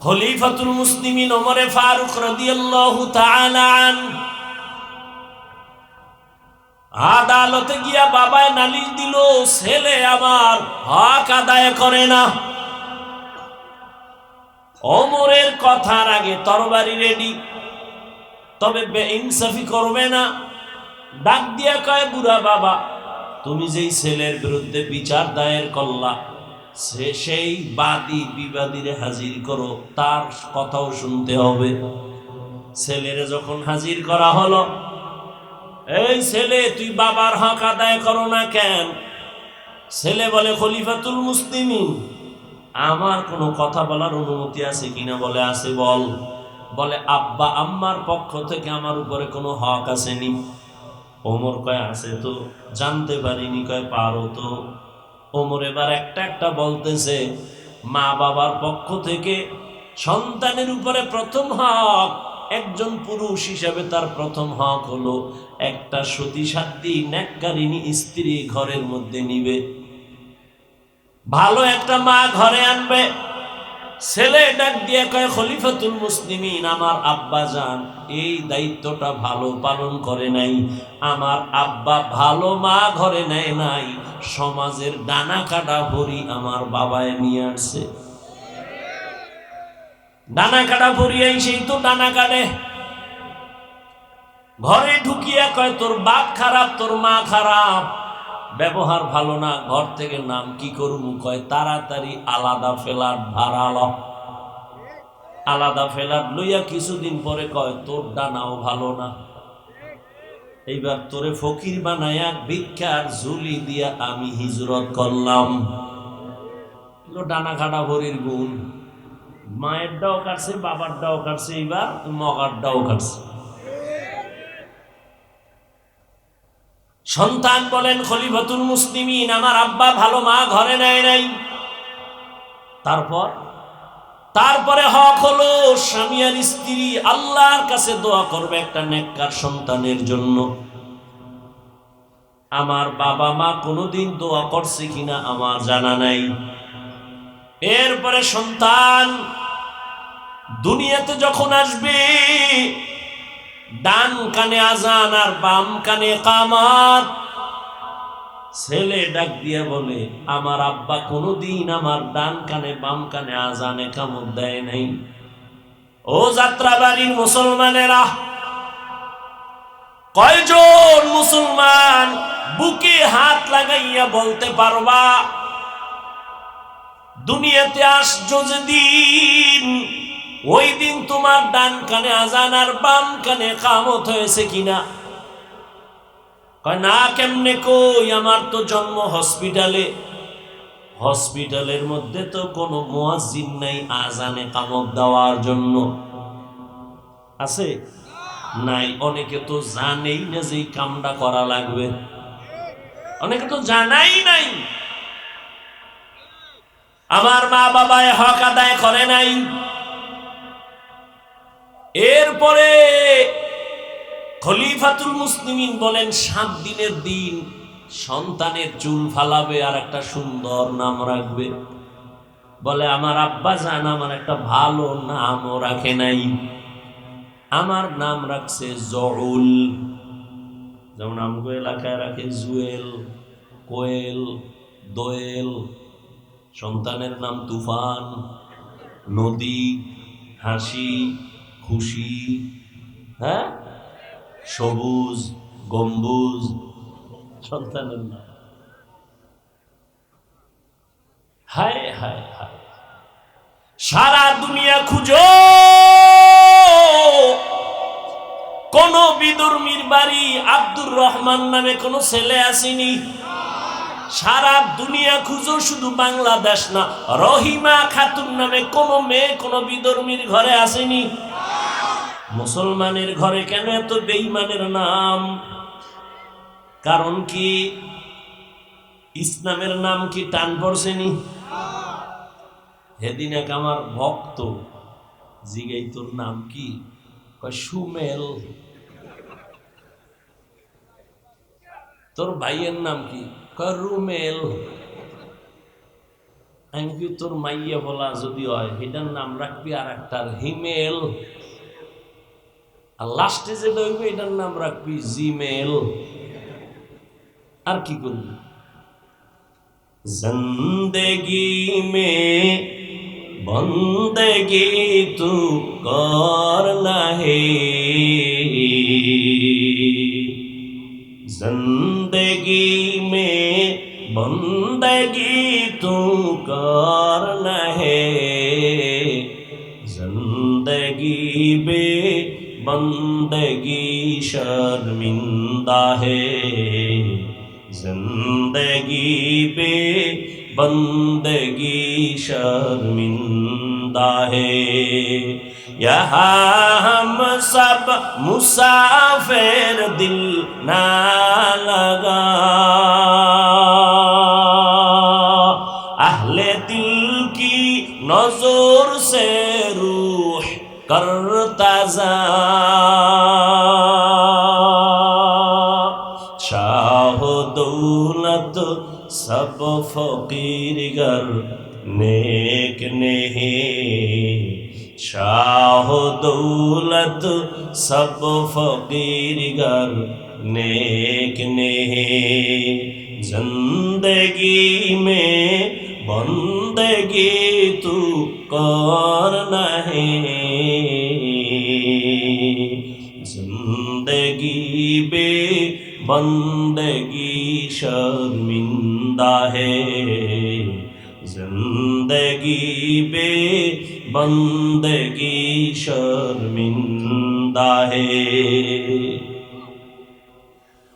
খলিফাতুল মুসলিমিন ওমর ফারুক রাদিয়াল্লাহু তাআলা আনহু আদালতে গিয়া বাবায় নালিশ দিল, ছেলে আমার হক আদায় করে না। ওমরের কথার আগে তরবারি রেডি, তবে বেইনসাফি করবে না। ডাক দিয়া কয়, বুড়া বাবা, তুমি যেই ছেলের বিরুদ্ধে বিচার দায়ের করলা, সেই বাদী বিবাদীরে হাজির করো, তার কথাও শুনতে হবে। ছেলেরে যখন হাজির করা হলো, এই ছেলে, তুই বাবার হক আদায় করো না কেন? ছেলে বলে, খলিফাতুল মুসলিমিন, আমার কোনো কথা বলার অনুমতি আছে কিনা? বলে আছে। বল। বলে, আব্বা আম্মার পক্ষ থেকে আমার উপরে কোনো হক আসেনি? ওমর কয়, আছে তো। জানতে পারিনি? কয়, পারো তো। ওমর এবার একটা একটা বলতেছে, মা বাবার পক্ষ থেকে সন্তানের উপরে প্রথম হক, একজন পুরুষ হিসাবে তার প্রথম হক হলো একটা সতী সাধ্বী নেককারিনী স্ত্রী ঘরের মধ্যে নিবে, ভালো একটা মা ঘরে আনবে। ছেলে ডাক দিয়ে কয়, খলিফাতুল মুসলিমিন, আমার আব্বা জান এই দায়িত্বটা ভালো পালন করে নাই। আমার আব্বা ভালো মা ঘরে নেয় নাই, সমাজের ডানা কাটা ভরি আমার বাবায় নিয়ে আসছে। ডানা কাটা ভরি সেই তো ডানা কাটে। ঘরে ঢুকিয়া কয়, তোর বাপ খারাপ, তোর মা খারাপ, ব্যবহার ভালো না, ঘর থেকে নাম কি করবো? কয়, তাড়াতাড়ি আলাদা ফ্ল্যাট ভাড়া ল। আলাদা ফ্ল্যাট লইয়া কিছুদিন পরে কয়, তোর ডানাও ভালো না, এইবার তোরে ফকির বানায়া ভিক্ষার ঝুলি দিয়া আমি হিজরত করলাম। ডানা কাটা ভরির গুণ। মায়ের ডাও কাটছে, বাবার ডাও কাটছে, এইবার মগার ডাও কাটছে। সন্তান বলেন, খলিফাতুল মুসলিমিন, আমার আব্বা ভালো মা ঘরে নেয় নাই। তারপরে হক হলো স্বামী আর স্ত্রী আল্লাহর কাছে দোয়া করবে একটা নেককার সন্তানের জন্য। আমার বাবা মা কোনোদিন দোয়া করছে কিনা আমার জানা নাই। এরপরে সন্তান দুনিয়াতে যখন আসবে, ডান কানে আজান আর বাম কানে কামাত। ছেলে ডাক দিয়া বলে, আমার আব্বা কোনোদিন আমার ডান কানে বাম কানে আজানে কামত দেয় নাই। ও যাত্রাবাড়ির মুসলমানেরা, কয়জন মুসলমান বুকে হাত লাগাইয়া বলতে পারবা, দুনিয়াতে আসছো যেদিন, ওই দিন তোমার ডান কানে আজান আর বাম কানে কামত হয়েছে কিনা? কয়, না, কেমনে কই, আমার তো জন্ম হসপিটালে। হসপিটালের মধ্যে তো কোনো মুয়াজ্জিন নাই আজানে কামত দেওয়ার জন্য। আছে? নাই। অনেকে তো জানেই না যে কামটা করা লাগবে, অনেকে তো জানাই নাই। আমার মা বাবায় হক আদায় করে নাই। এরপরে খলিফাতুল মুসলিমিন বলেন, 7 দিনের দিন সন্তানের চুল ফালাবে আর একটা সুন্দর নাম রাখবে। বলে, আমার আব্বা জান আমার একটা ভালো নামও রাখে নাই, আমার নাম রাখছে জউল। যেমন আমগো এলাকায় রাখে জুয়েল, কোয়েল, দোয়েল। সন্তানের নাম তুফান, নদী, হাসি, খুশি, হ্যাঁ, সবুজ, গম্বুজ সন্তানের নাম। হায় হায় হায়, সারা দুনিয়া খুঁজো, কোন বিধর্মীর বাড়ি আব্দুর রহমান নামে কোন ছেলে আসেনি। সারা দুনিয়া খুঁজো, শুধু বাংলাদেশ না, রহিমা খাতুন নামে কোন মেয়ে কোন বিধর্মীর ঘরে আসেনি। মুসলমানের ঘরে কেন এত বেঈমানের নাম? কারণ কি? ইসলামের নাম কি টান পড়ছেনি? সেদিন এক আমার ভক্ত জিগাই, তোর নাম কি? সুমেল। তোর ভাইয়ের নাম কি? রুমেল। আমি কি তোর মাইয়া বলা যদি হয় এটার নাম রাখবি আর একটার হিমেল, আর লাস্টে যেটা হইবে এটার নাম রাখবি জিমেল। আর কি করবি? জিন্দেগি মে বন্দেগি তু করনা হে, जिंदगी में बंदगी तू करना है, जिंदगी बे बंदगी शर्मिंदा है, जिंदगी बे बंदगी शर्मिंदा है। यहाँ हम सब मुसाफिर दिल ना लगा, अहले दिल की नजर से रूह करता जा, शाह दौलत सब फकीर गर नेक नहीं, शाह दौलत सब फकीर गर नेक नहीं, जिंदगी में बंदगी तू करना है, जिंदगी बे बंदगी शर्मिंदा है, जिंदगी बे बंदगी शर्मिंदा है।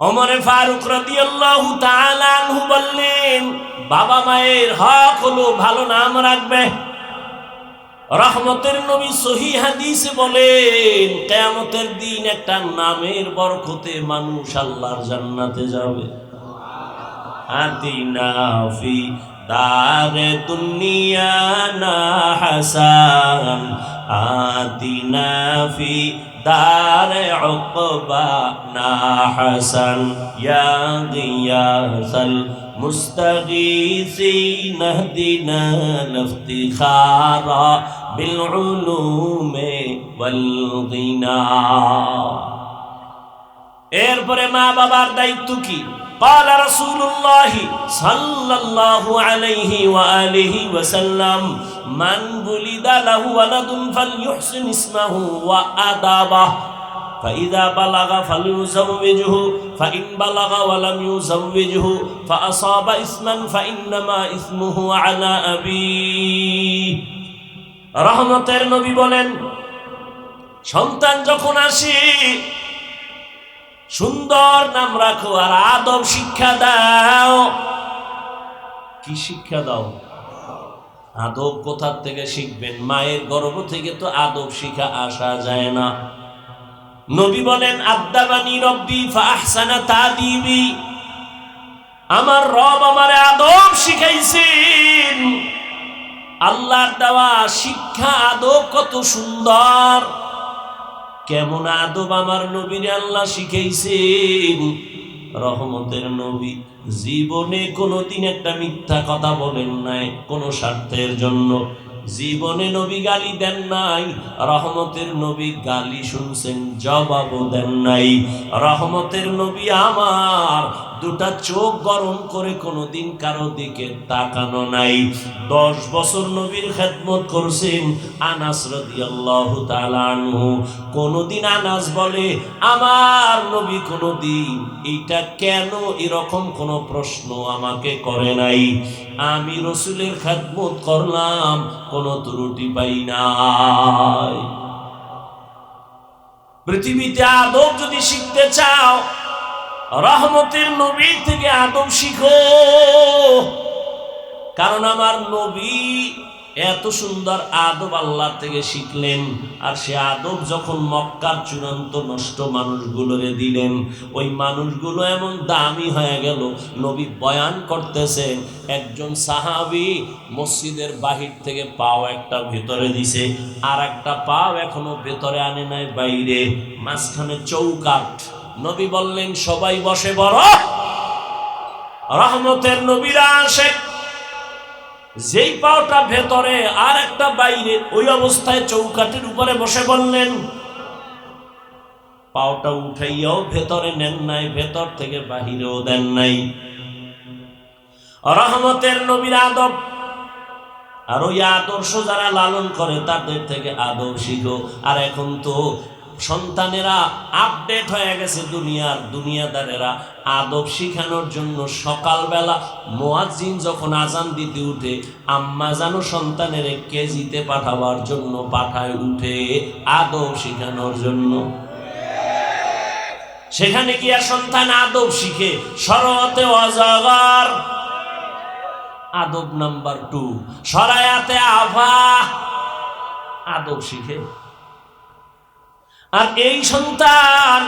ওমর ফারুক রাদিয়াল্লাহু তাআলা আনহু বললেন, বাবা মায়ের হক হলো ভালো নাম রাখবে। রহমতের নবী সহিহ হাদিসে বলেন, কিয়ামতের দিন একটা নামের বরকতে মানুষ আল্লাহর জান্নাতে যাবে। আতিনা ফি দারে দুনিয়া না হাসান, আতিনা ফি দারে উকবা না হাসান, ইয়া গিয়াসাল মুস্তাগীসিন ইহদিনা ইফতিখারা বিল উলুমি ওয়াল গিনা। এরপরে মা বাবার দায়িত্ব কি? قال رسول الله صلى الله عليه وآله وسلم من ولد له ولد فليحسن اسمه وأدبه فإذا بلغ فليزوجه فإن بلغ ولم يزوجه فأصاب اسما فإنما اسمه على أبيه। রহমতের নবী বলেন, সন্তান যখন আসে সুন্দর নাম রাখো আর আদব শিক্ষা দাও। কি শিক্ষা দাও? আদব কোথার থেকে শিখবেন? মায়ের গর্ভ থেকে তো আদব শিখা আসা যায় না। নবী বলেন, আদাবানি রব্বি ফাহসানা তাদিবি, আমার রব আমারে আদব শিখাইছেন। আল্লাহর দেওয়া শিক্ষা আদব কত সুন্দর। কেমন আদব আমার নবীর আল্লাহ শিখাইছেন। রহমতের নবী জীবনে কোনোদিন একটা মিথ্যা কথা বলেন নাই কোনো স্বার্থের জন্য। জীবনে নবী গালি দেন নাই। রহমতের নবী গালি শুনছেন, জবাবও দেন নাই। রহমতের নবী আমার দুটা চোখ গরম করে কোনোদিন কারো দিকে তাকানো নাই। 10 বছর নবীর খেদমত করছেন আনাস রাদিয়াল্লাহু তাআলা আনহু। কোনোদিন আনাস বলে, আমার নবী কোনোদিন এইটা কেন এরকম কোনো প্রশ্ন আমাকে করে নাই। আমি রসুলের খেদমত করলাম, কোনো ত্রুটি পাই নাই। পৃথিবীতে আদব যদি শিখতে চাও, রহমতের নবীর থেকে আদব শিখো। কারণ আমার নবী এত সুন্দর আদব আল্লাহ থেকে শিখলেন, আর সে আদব যখন মক্কার চূড়ান্ত নষ্ট মানুষগুলোরে দিলেন, ওই মানুষগুলো এমন দামি হয়ে গেল। নবী বয়ান করতেছেন, একজন সাহাবী মসজিদের বাহির থেকে পাও একটা ভেতরে দিছে, আর একটা পাও এখনো ভেতরে আনে নাই, বাইরে, মাঝখানে চৌকাঠ। নবী বললেন, সবাই বসে বড়। রহমতের নবীরা আসে, যেই পাওটা ভেতরে আর একটা বাইরে, ওই অবস্থায় চৌকাঠের উপরে বসে বললেন, পাওটা উঠাইয়াও ভেতরে নেন নাই, ভেতর থেকে বাহিরেও দেন নাই। রহমতের নবীর আদব, আর ওই আদর্শ যারা লালন করে তাদের থেকে আদব শিখো। আর এখন তো সন্তানেরা আপডেট হয়ে গেছে, দুনিয়াদারেরা আদব শিখানোর জন্য সকালবেলা মুয়াজ্জিন যখন আজান দিতে উঠে, আম্মা জানো সন্তানের কেজিতে পাঠাবার জন্য পাঠায় উঠে আদব শিখানোর জন্য। সেখানে গিয়া সন্তান আদব শিখে। শরতে অজগর আদব নাম্বার 2, শরায়াতে আফা আদব শিখে। আর এই সন্তান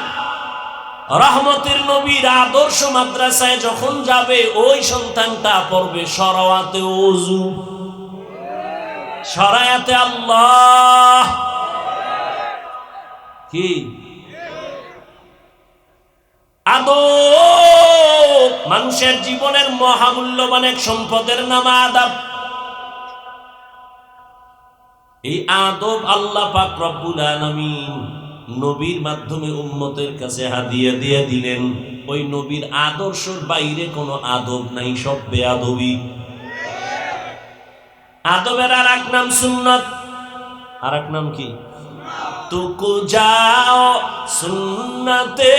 রহমতের নবীর আদর্শ মাদ্রাসায় যখন যাবে, ওই সন্তানটা পড়বে শরায়াতে ওযু, শরায়াতে আল্লাহ। কি আদব! মানুষের জীবনের মহামূল্যবান এক সম্পদের নাম আদব। এই আদব আল্লাহ পাক রব্বুল আলামিন নবীর মাধ্যমে উম্মতের কাছে হাদিয়া দিয়ে দিলেন। ওই নবীর আদর্শের বাইরে কোনো আদব নাই, সব বেয়াদবি। আদবের আর এক নাম সুন্নাত, আর এক নাম কি? তুকু যাও সুন্নতে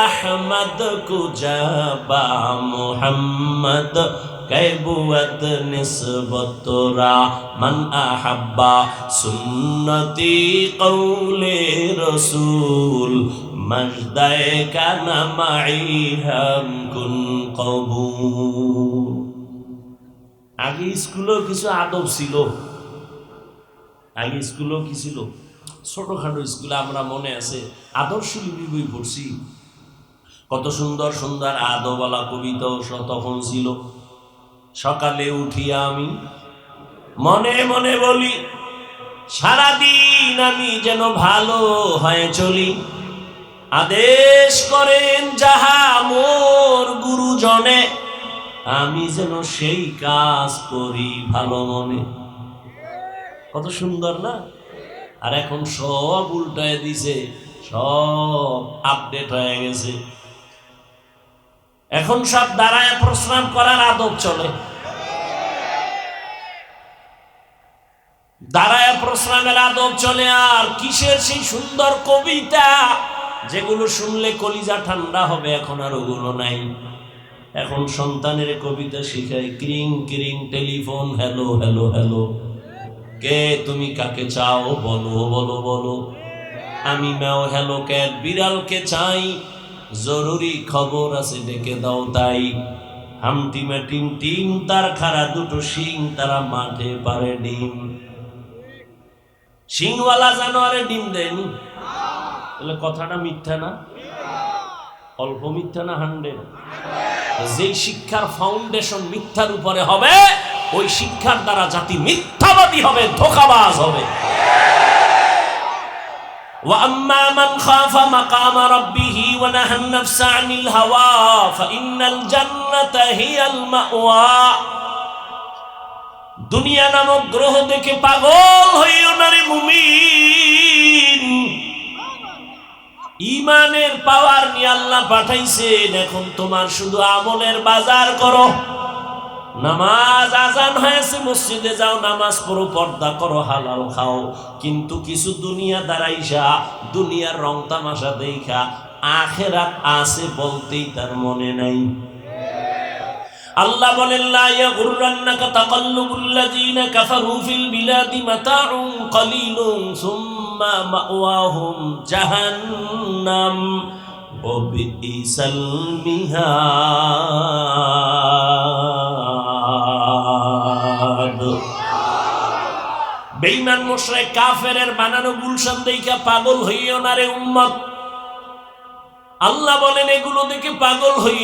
আহমদ কুজাবা মুহাম্মদ कैबुवत निस्बतरा मन अहब्बा सुन्नती कौले रसूल मजदाए का नमाई हम कुन कबूल। आगे स्कूलों किसी आदब ছিল, আগে স্কুলও কি ছিল, ছোটখাটো স্কুলে আমরা মনে আছে আদর্শ লিপি বই পড়ছি, কত সুন্দর সুন্দর আদবওয়ালা কবিতাও তখন ছিল। সকালে উঠিয়া আমি মনে মনে বলি, সারাদিন আমি যেন ভালো হয়ে চলি, আদেশ করেন যাহা মোর গুরুজনে, আমি যেন সেই কাজ করি ভালো মনে। কত সুন্দর না? আর এখন সব উল্টায় দিছে, সব আপডেট হয়ে গেছে। এখন সব দাঁড়ায় প্রস্রাব করার আদব চলে, দাঁড়ায় প্রস্রাবের আদব চলে। আর কিসের সেই সুন্দর কবিতা যেগুলো শুনলে কলিজা ঠান্ডা হবে, এখন আর ওগুলো নাই। এখন সন্তানের কবিতা শিখায় ক্রিং ক্রিং টেলিফোন, হ্যালো হ্যালো হ্যালো, কে তুমি কাকে চাও বলো বলো বলো, আমি ম্যাও হ্যালো ক্যাট, বিড়ালকে চাই, জরুরি খবর আছে ডেকে দাও তাই। হামটিমে টিম টিম তার খারা দুটো শিং, তারা মাঠে পারে ডিম। শিংওয়ালা জানোয়ারে ডিম দেয়নি, তাহলে কথাটা মিথ্যা না? অল্প মিথ্যা না 100? যে শিক্ষার ফাউন্ডেশন মিথ্যার উপরে হবে, ওই শিক্ষার দ্বারা জাতি মিথ্যাবাদী হবে, ধোঁকাবাজ হবে। وَأَمَّا مَنْ خَافَ مَقَامَ رَبِّهِ وَنَهَى النَّفْسَ عَنِ الْهَوَى فَإِنَّ الْجَنَّةَ هِيَ الْمَأْوَى। দুনিয়া নামক গ্রহ দেখে পাগল হইও না রে মুমিন, ঈমানের পাওয়ার নিয়ে আল্লাহ পাঠাইছেন। এখন তোমার শুধু আমলের বাজার করো, নামাজ আজান হয়েছে মসজিদে যাও, নামাজ পড়ো, পর্দা করো, হালাল খাও। কিন্তু কিছু দুনিয়া দাঁড়াইসা, দুনিয়ার রং তামাশা দেখা আখিরাত আছে বলতেই তার মনে নাই। আল্লাহ বলেন, লা ইয়াগুররান্নাকা তাকাল্লুবুল লাযিনা কাফারু ফিল বিলাদি মাতাউন কালিলুন সুম্মা মাওয়াহুম জাহান্নাম ওয়া বিইসাল মিহাদ। বেঈমান মুশরিক কাফেরের বানানো গুলশান দেইখা পাগল হইও না রে উম্মত। আল্লাহ বলেন, এগুলো দেখে পাগল হইও